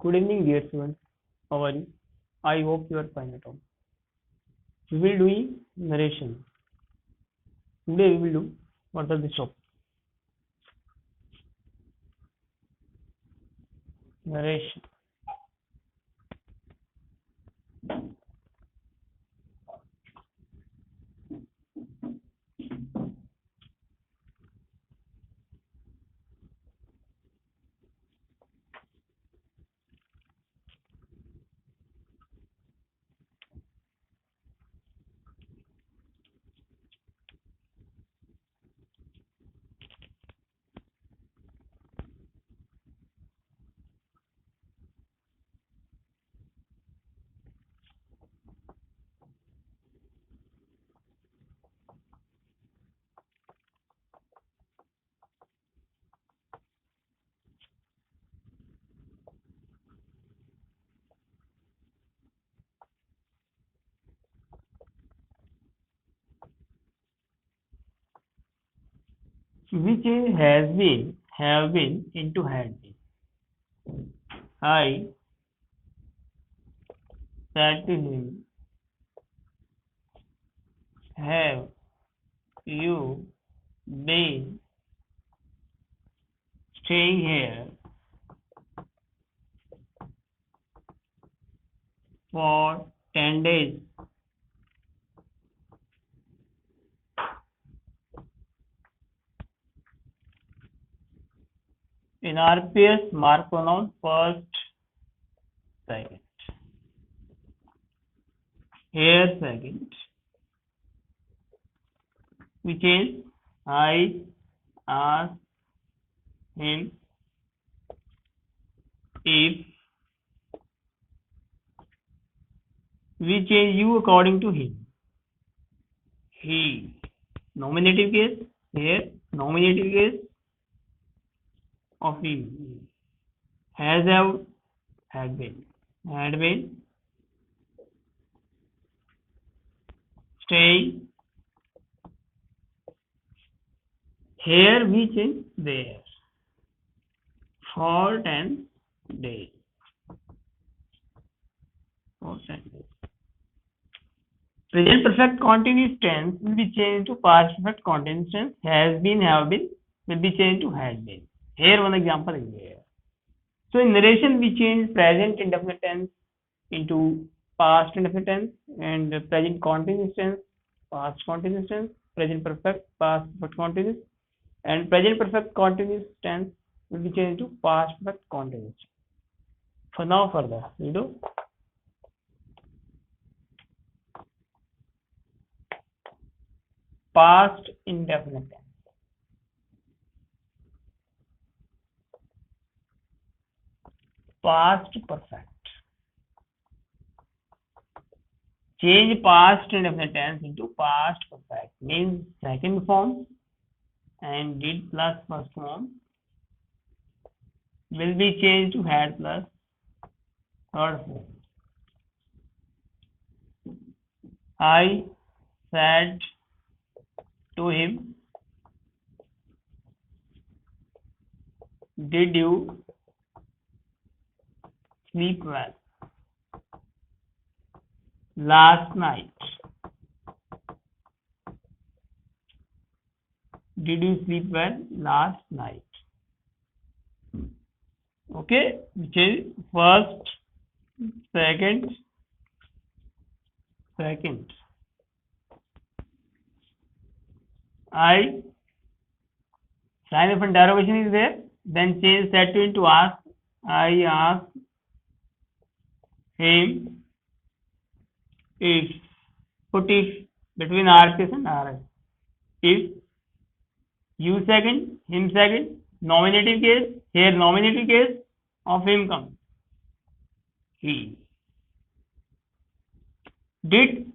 Good evening, dear students. How are you? I hope you are fine at home. We will do narration. Today we will do what are the topic? Narration. Which is has been, have been into had been. I said to him, have you been staying here for 10 days? In RPS, mark pronoun first, second. Here, second. Which is I asked him if we change you according to him. He. Nominative case. Here, nominative case of him. Has have, had been. Had been. Staying. Here we change there. For 10 days. For 10 days. Present perfect continuous tense will be changed to past perfect continuous tense. Has been, have been will be changed to had been. Here one example is there. So in narration we change present indefinite tense into past indefinite tense and present continuous tense, past continuous tense, present perfect, past perfect continuous, and present perfect continuous tense will be changed to past perfect continuous. For now, further we do past indefinite tense. Past perfect. Change past indefinite tense into past perfect means second form and did plus first form will be changed to had plus third form. I said to him, did you sleep well last night? Did you sleep well last night? Okay, which is first, second. I, sign of interrogation is there, then change said to into ask. I asked him if, put if between RPS and RS. If you second, him second, nominative case, here nominative case of him comes. He. Did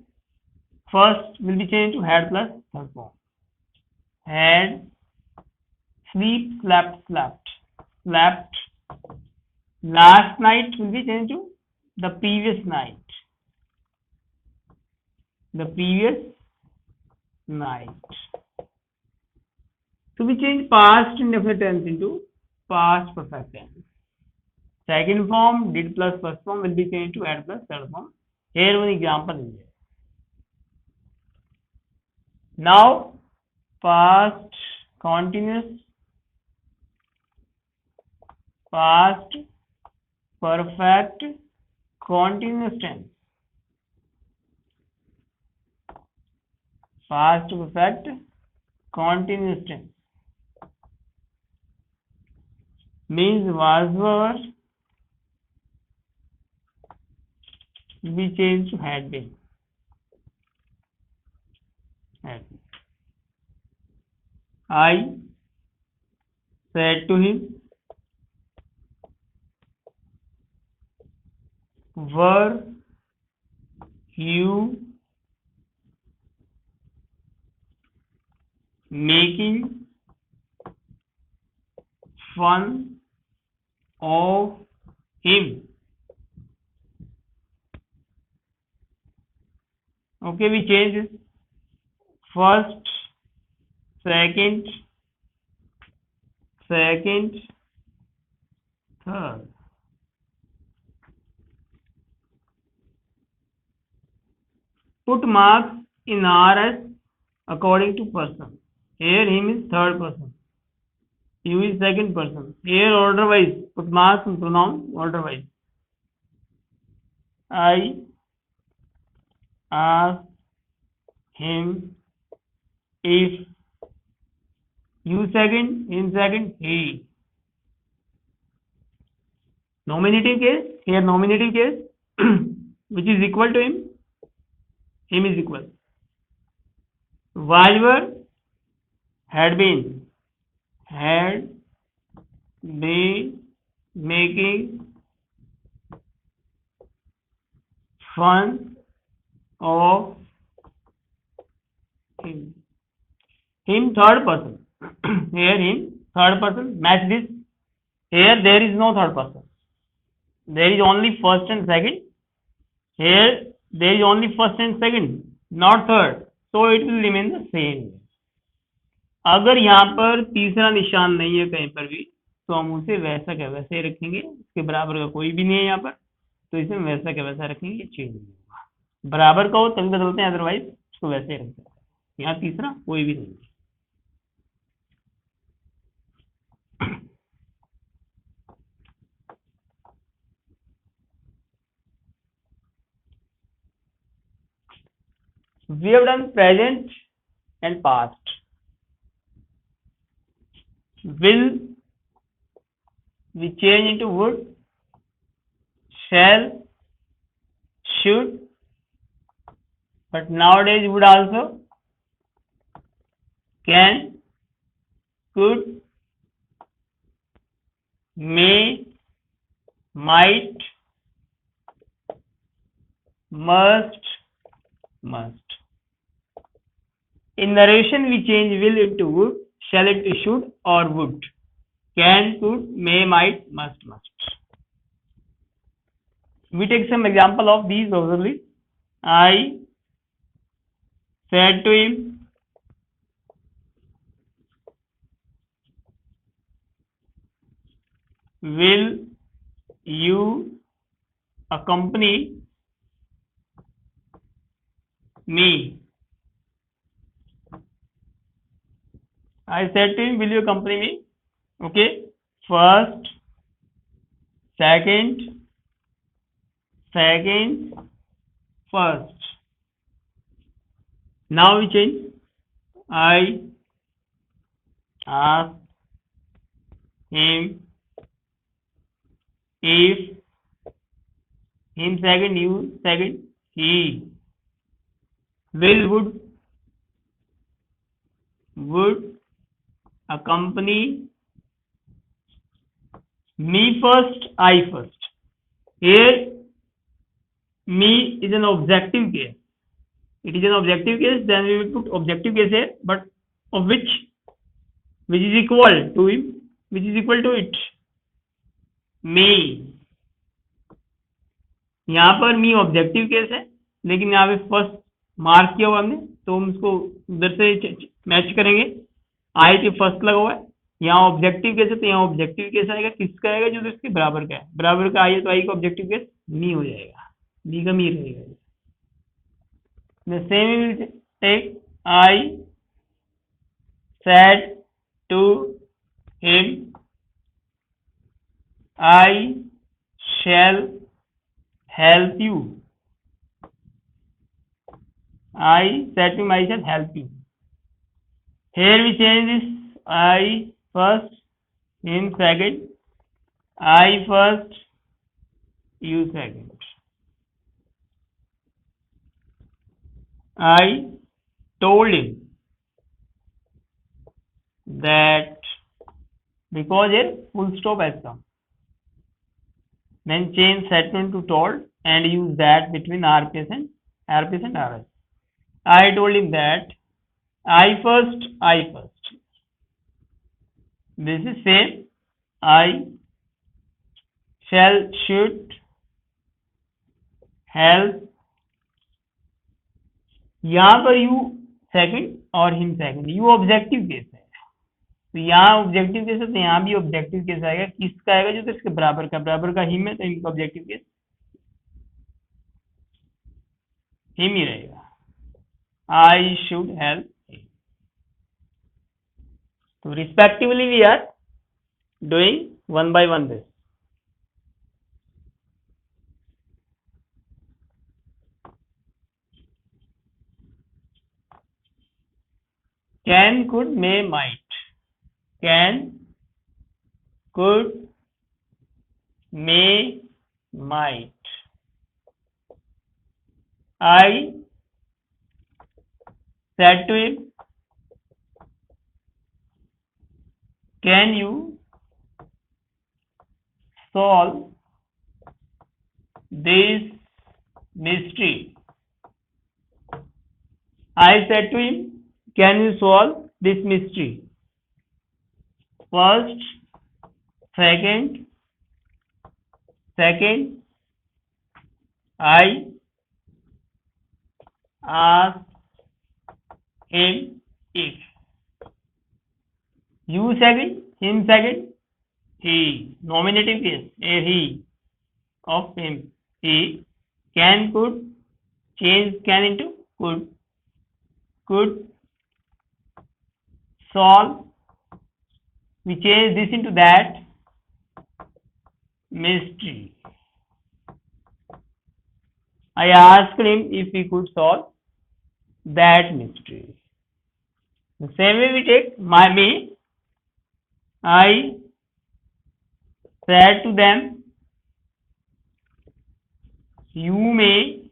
first will be changed to had plus third form. Had, sleep, slept. Last night will be changed to the previous night. So we change past indefinite tense into past perfect tense. second form, did plus first form will be changed to had plus third form. Here one example is there. Now past continuous, past perfect continuous tense, past perfect continuous tense means was were be changed to had been. I said to him, were you making fun of him? Okay, we change this. First, second, third. Put marks in RS according to person. Here him is third person. You is second person. Here order wise. Put marks in pronoun order wise. I asked him if. You second, him second, he. Nominative case. Here nominative case which is equal to him. Him is equal. Were had been making fun of him. Him third person. Here him third person. Match this. Here there is no third person. There is only first and second. Here there is only first and second, not third. So it will remain the same. अगर यहाँ पर तीसरा निशान नहीं है कहीं पर भी तो हम उसे वैसा क्या वैसे ही रखेंगे. इसके बराबर का कोई भी नहीं है यहाँ पर तो इसे वैसा क्या वैसा रखेंगे. चेंज नहीं होगा. बराबर का हो तभी बदलते हैं, अदरवाइज उसको वैसे ही रखते हैं. यहाँ तीसरा कोई भी नहीं है. We have done present and past. Will we change into would, shall, should, but nowadays would also, can, could, may, might, must. In narration, we change will into would, shall into should or would, can, could, may, might, must. We take some example of these auxiliaries. I said to him, will you accompany me? I said to him, will you accompany me? Okay. First, second, first. Now we change. I asked him if. Him second, you second, he. Will, would accompany me first, I first. Here, me is an objective case. It is an objective case, then we will put objective case here, but of which is equal to him, which is equal to it. Me. यहाँ पर मी objective case है, लेकिन यहाँ पे first mark किया हुआ हमने, तो हम इसको उधर से मैच करेंगे. आई के फर्स्ट लगा हुआ है यहाँ ऑब्जेक्टिव केस है तो यहाँ ऑब्जेक्टिव केस आएगा, किसका आएगा, जो तो इसके बराबर का है, बराबर का आई है तो आई का ऑब्जेक्टिव केस मी हो जाएगा, मी का मी रहेगा। The same will take I said to him, I shall help you. I said to him, I shall help you. Here we change this I first, him second, I first, you second. I told him that, because here full stop has come, then change statement to told and use that between RPS and RS. I told him that I first. This is same. I shall, should, help. यहाँ पर you second और him second, you objective case है, तो यहाँ objective case है तो यहाँ भी ऑब्जेक्टिव केस आएगा, किसका आएगा, जो तो इसके बराबर का हिम है तो हिम का ऑब्जेक्टिव केस हिम ही रहेगा। I should help him. तो respectively we are doing one by one this. Can, could, may, might. Can, could, may, might. I said to him, can you solve this mystery? I said to him, can you solve this mystery? First, second, I asked him if. You second, him second, he. Nominative case, a he of him. He. Can, could, change can into could. Could solve, we change this into that, mystery. I asked him if he could solve that mystery. The same way we take my me. I said to them, you may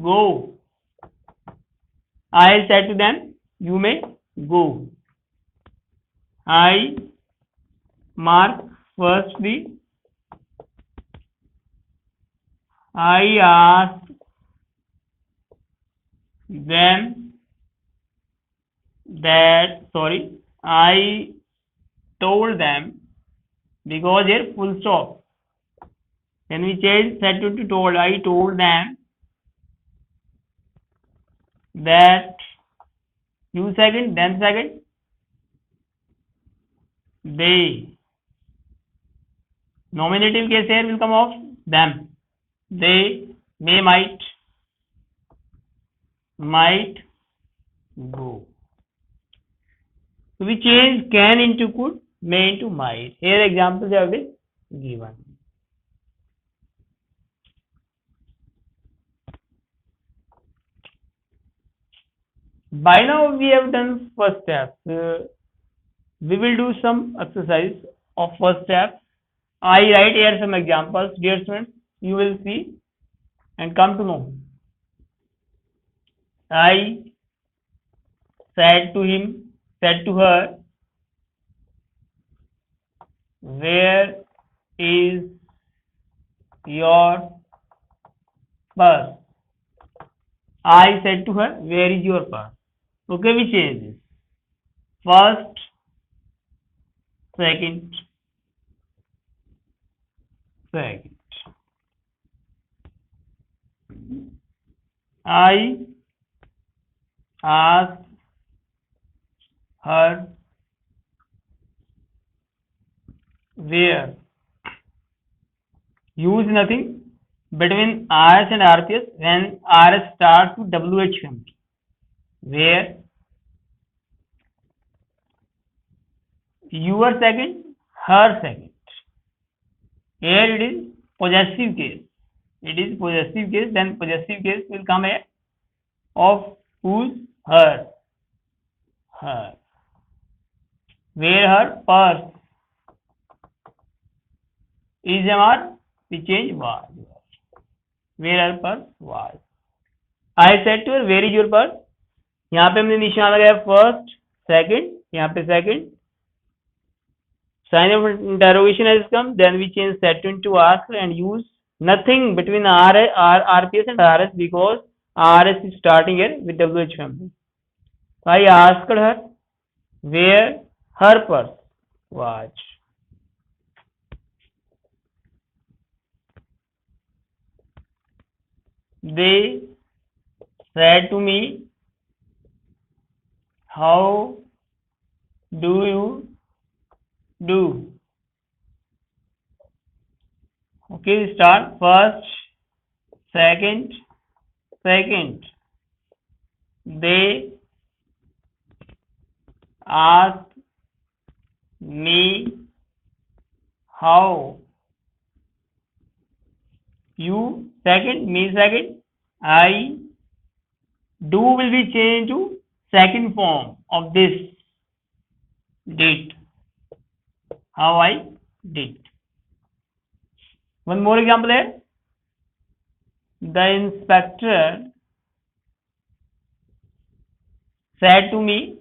go. I said to them, you may go. I mark first the, I asked them that, sorry, I told them, because here full stop. Then we change said to told. I told them that, you second, then second, they. Nominative case here will come off them. They may, might go. So we change can into could, may into might. Here examples have been given. By now we have done first step. We will do some exercise of first step. I write here some examples, dear students. You will see and come to know. I said to him, said to her, where is your purse? I said to her, where is your purse? Okay, we change this. First, second. I asked her where use nothing between RS and RPS when RS starts to WH family, where your second, her second. Here it is possessive case. It is possessive case, then possessive case will come here of whose, her, her. Where her purse is MR, we change was. Where her purse was. I said to her, where is your purse? यहाँ पे हमने निशान लगाया first second, यहाँ पे second, sign of interrogation has come, then we change set to ask and use nothing between RPS and RS because RS is starting here with WH family. So I asked her where her purse was. They said to me, how do you do? Okay, start first, second, second. They asked me how you second, me second, I do will be changed to second form of this did. How I did. One more example here. The inspector said to me,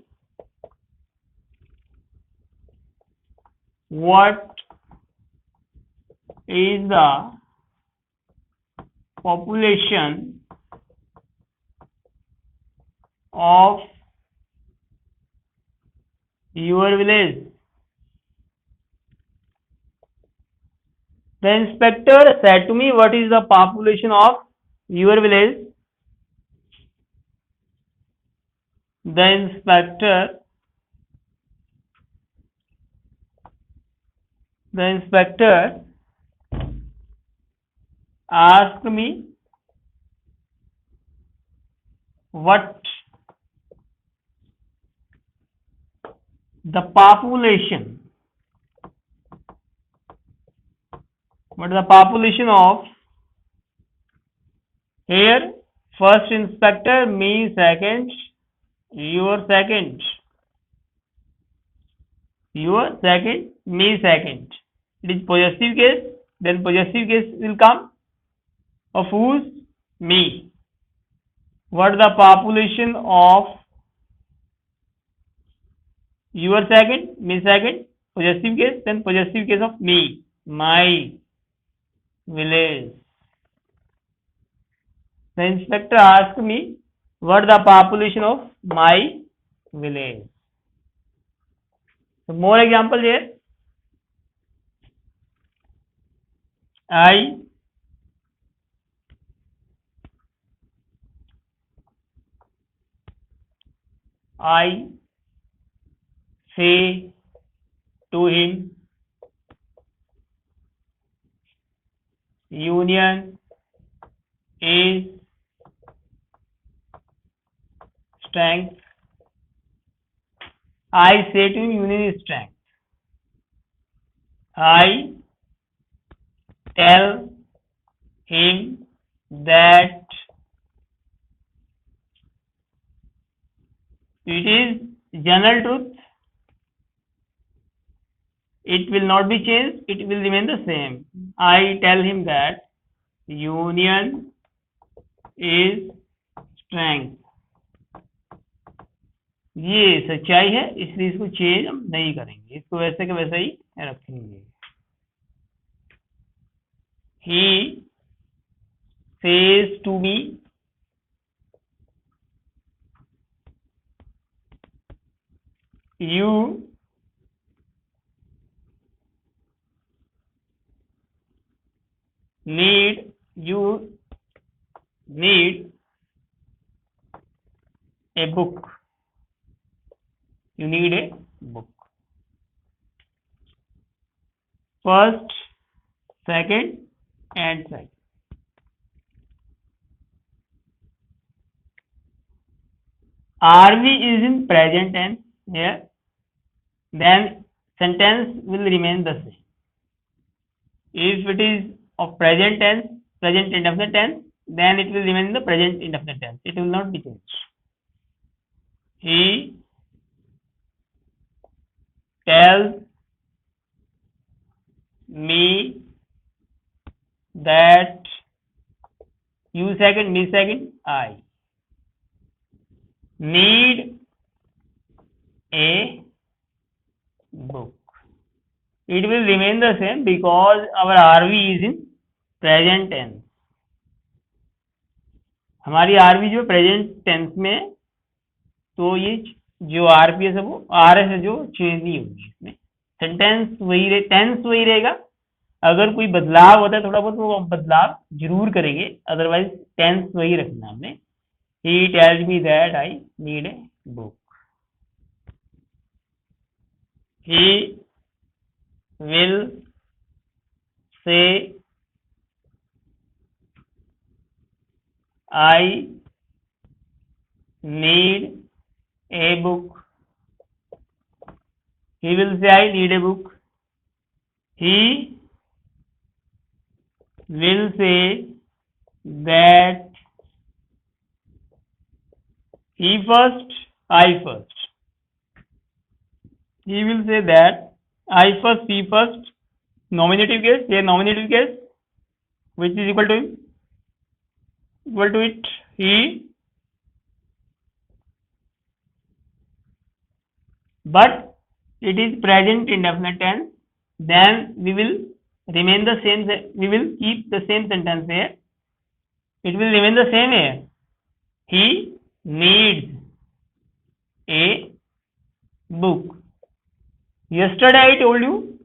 what is the population of your village? The inspector said to me, what is the population of your village? The inspector asked me what the population of here first inspector, me second, your second, me second. It is possessive case, then possessive case will come of whose, me. What the population of your second, me second, possessive case, then possessive case of me, my village. The inspector asked me what the population of my village. So more example here. I say to him, union is strength. I say to him, union is strength. I tell him that it is general truth. It will not be changed. It will remain the same. I tell him that union is strength. ये सच्चाई है, इसलिए इसको change हम नहीं करेंगे, इसको वैसे के वैसे ही रखेंगे. He says to me, you need a book. You need a book. first, second, and second. RV is in present tense here, then sentence will remain the same. If it is of present tense, present indefinite tense, then it will remain in the present indefinite tense. It will not be changed. He tells me that, you second, me second, I need a book. It will remain the same because our RV is in present tense. हमारी RV जो present tense में है, तो ये जो RPS है वो RS है जो चेंज नहीं होगी इसमें. सेंटेंस वही टेंस वही रहेगा. अगर कोई बदलाव होता है थोड़ा बहुत, वो बदलाव जरूर करेंगे, अदरवाइज टेंस वही रखना हमने. He tells me that I need a book. He will say I need a book. He will say I need a book. He will say that he first, I first. He will say that I first, he first. Nominative case, here nominative case, which is equal to him, equal to it, he. But it is present indefinite tense, then we will remain the same, we will keep the same sentence here. It will remain the same here. He needs a book. Yesterday I told you,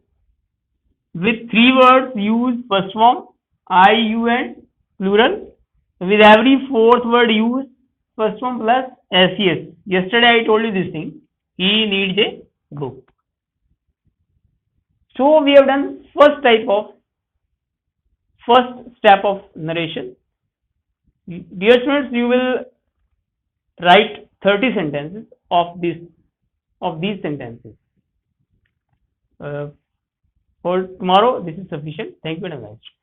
with three words use first form, I, you and plural. With every fourth word use first form plus SES. Yesterday I told you this thing. He needs a book. So we have done first step of narration. Dear students, you will write 30 sentences of these sentences. For tomorrow, this is sufficient. Thank you and have a nice day.